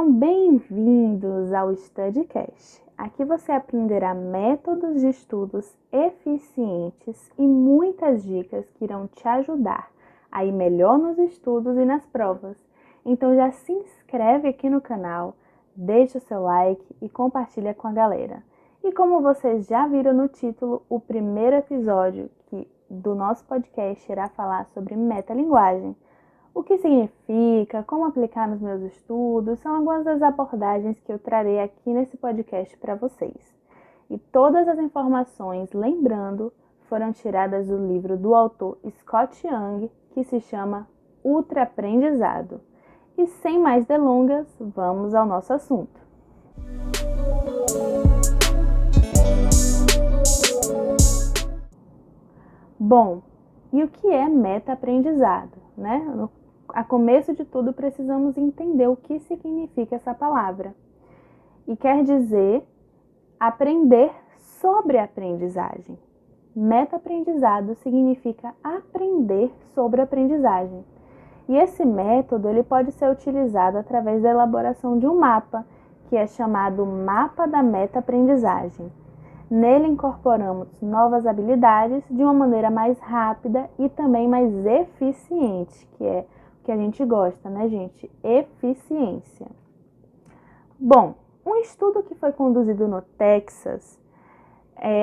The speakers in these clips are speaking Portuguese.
Sejam bem-vindos ao StudyCast. Aqui você aprenderá métodos de estudos eficientes e muitas dicas que irão te ajudar a ir melhor nos estudos e nas provas. Então já se inscreve aqui no canal, deixa o seu like e compartilha com a galera. E como vocês já viram no título, o primeiro episódio do nosso podcast irá falar sobre metalinguagem. O que significa, como aplicar nos meus estudos, são algumas das abordagens que eu trarei aqui nesse podcast para vocês. E todas as informações, lembrando, foram tiradas do livro do autor Scott Young, que se chama Ultraaprendizado. E sem mais delongas, vamos ao nosso assunto. Bom, e o que é meta-aprendizado, né? A começo de tudo, precisamos entender o que significa essa palavra. E quer dizer aprender sobre a aprendizagem. Meta-aprendizado significa aprender sobre a aprendizagem. E esse método ele pode ser utilizado através da elaboração de um mapa, que é chamado Mapa da Meta-aprendizagem. Nele incorporamos novas habilidades de uma maneira mais rápida e também mais eficiente, que é o que a gente gosta, né, gente? Eficiência. Bom, um estudo que foi conduzido no Texas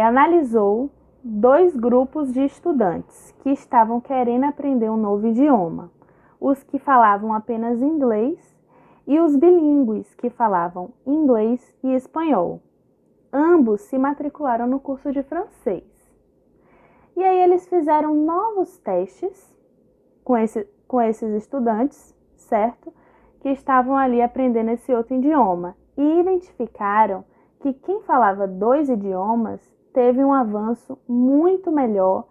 analisou 2 grupos de estudantes que estavam querendo aprender um novo idioma. Os que falavam apenas inglês e os bilíngues que falavam inglês e espanhol. Ambos se matricularam no curso de francês. E aí eles fizeram novos testes com esses estudantes, certo? Que estavam ali aprendendo esse outro idioma. E identificaram que quem falava 2 idiomas teve um avanço muito melhor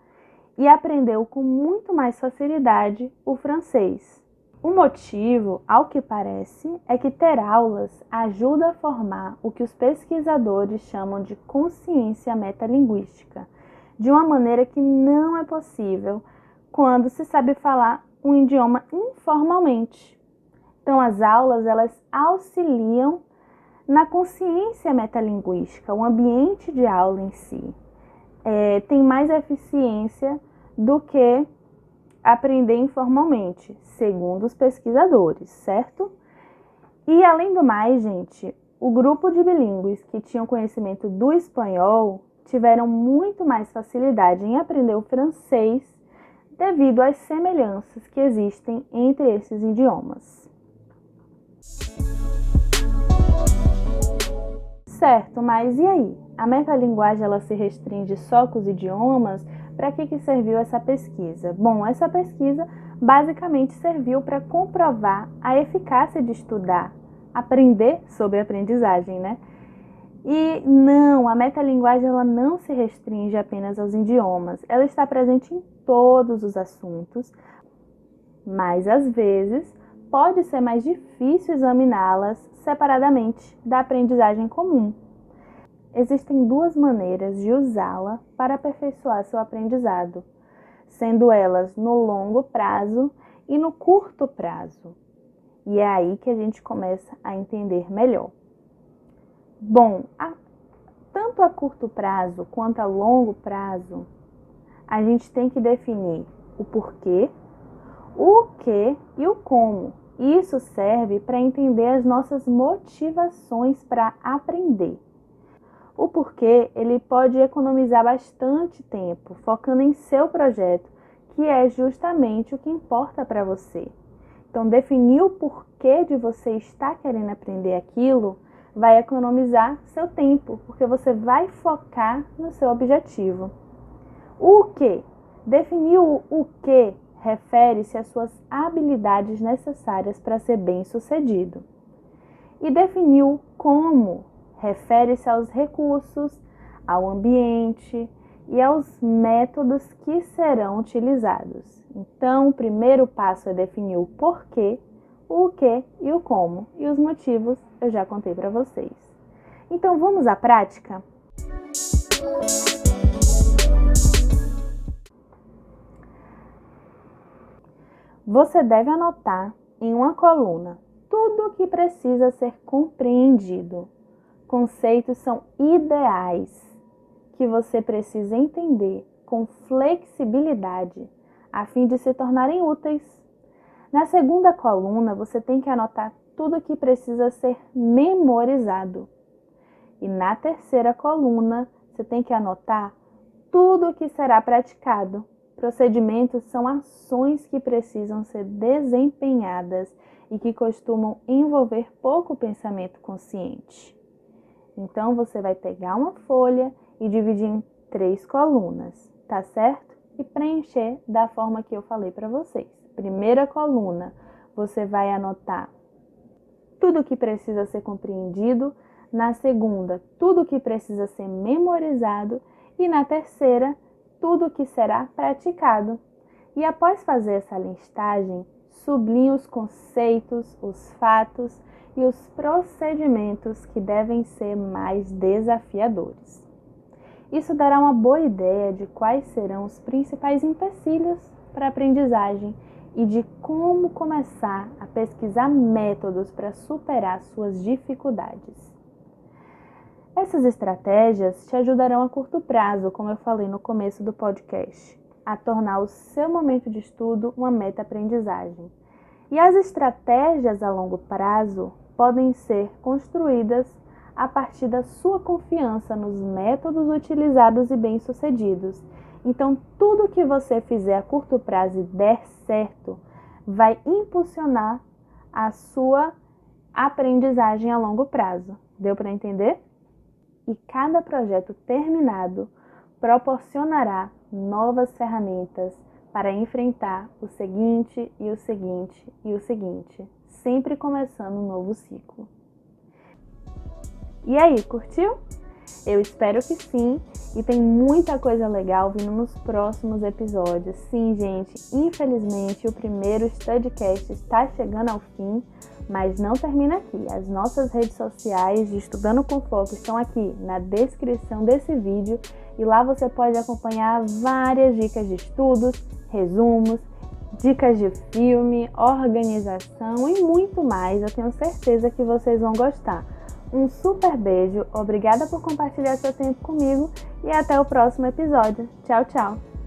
e aprendeu com muito mais facilidade o francês. O motivo, ao que parece, é que ter aulas ajuda a formar o que os pesquisadores chamam de consciência metalinguística, de uma maneira que não é possível quando se sabe falar um idioma informalmente. Então, as aulas elas auxiliam na consciência metalinguística, o ambiente de aula em si. Tem mais eficiência do que aprender informalmente, segundo os pesquisadores, certo? E além do mais, gente, o grupo de bilíngues que tinham conhecimento do espanhol tiveram muito mais facilidade em aprender o francês devido às semelhanças que existem entre esses idiomas. Certo, mas e aí? A metalinguagem ela se restringe só com os idiomas? Para que serviu essa pesquisa? Bom, essa pesquisa basicamente serviu para comprovar a eficácia de estudar, aprender sobre a aprendizagem, né? E não, a metalinguagem ela não se restringe apenas aos idiomas, ela está presente em todos os assuntos, mas às vezes pode ser mais difícil examiná-las separadamente da aprendizagem comum. Existem 2 maneiras de usá-la para aperfeiçoar seu aprendizado, sendo elas no longo prazo e no curto prazo. E é aí que a gente começa a entender melhor. Bom, tanto a curto prazo quanto a longo prazo, a gente tem que definir o porquê, o que e o como. Isso serve para entender as nossas motivações para aprender. O porquê, ele pode economizar bastante tempo, focando em seu projeto, que é justamente o que importa para você. Então, definir o porquê de você estar querendo aprender aquilo vai economizar seu tempo, porque você vai focar no seu objetivo. O que? Definir o que refere-se às suas habilidades necessárias para ser bem-sucedido. E definir o como refere-se aos recursos, ao ambiente e aos métodos que serão utilizados. Então, o primeiro passo é definir o porquê, o que e o como. E os motivos eu já contei para vocês. Então, vamos à prática? Você deve anotar em uma coluna tudo que precisa ser compreendido. Conceitos são ideais que você precisa entender com flexibilidade, a fim de se tornarem úteis. Na segunda coluna, você tem que anotar tudo que precisa ser memorizado. E na terceira coluna, você tem que anotar tudo que será praticado. Procedimentos são ações que precisam ser desempenhadas e que costumam envolver pouco pensamento consciente. Então, você vai pegar uma folha e dividir em 3 colunas, tá certo? E preencher da forma que eu falei para vocês. Primeira coluna, você vai anotar tudo que precisa ser compreendido. Na segunda, tudo que precisa ser memorizado. E na terceira, tudo que será praticado. E após fazer essa listagem, sublinhe os conceitos, os fatos e os procedimentos que devem ser mais desafiadores. Isso dará uma boa ideia de quais serão os principais empecilhos para a aprendizagem e de como começar a pesquisar métodos para superar suas dificuldades. Essas estratégias te ajudarão a curto prazo, como eu falei no começo do podcast, a tornar o seu momento de estudo uma meta-aprendizagem. E as estratégias a longo prazo podem ser construídas a partir da sua confiança nos métodos utilizados e bem-sucedidos. Então, tudo que você fizer a curto prazo e der certo, vai impulsionar a sua aprendizagem a longo prazo. Deu para entender? E cada projeto terminado proporcionará novas ferramentas para enfrentar o seguinte e o seguinte e o seguinte, sempre começando um novo ciclo. E aí, curtiu? Eu espero que sim, e tem muita coisa legal vindo nos próximos episódios. Sim, gente, infelizmente o primeiro Studcast está chegando ao fim, mas não termina aqui. As nossas redes sociais de Estudando com Foco estão aqui na descrição desse vídeo e lá você pode acompanhar várias dicas de estudos, resumos, dicas de filme, organização e muito mais. Eu tenho certeza que vocês vão gostar. Um super beijo, obrigada por compartilhar seu tempo comigo e até o próximo episódio. Tchau, tchau!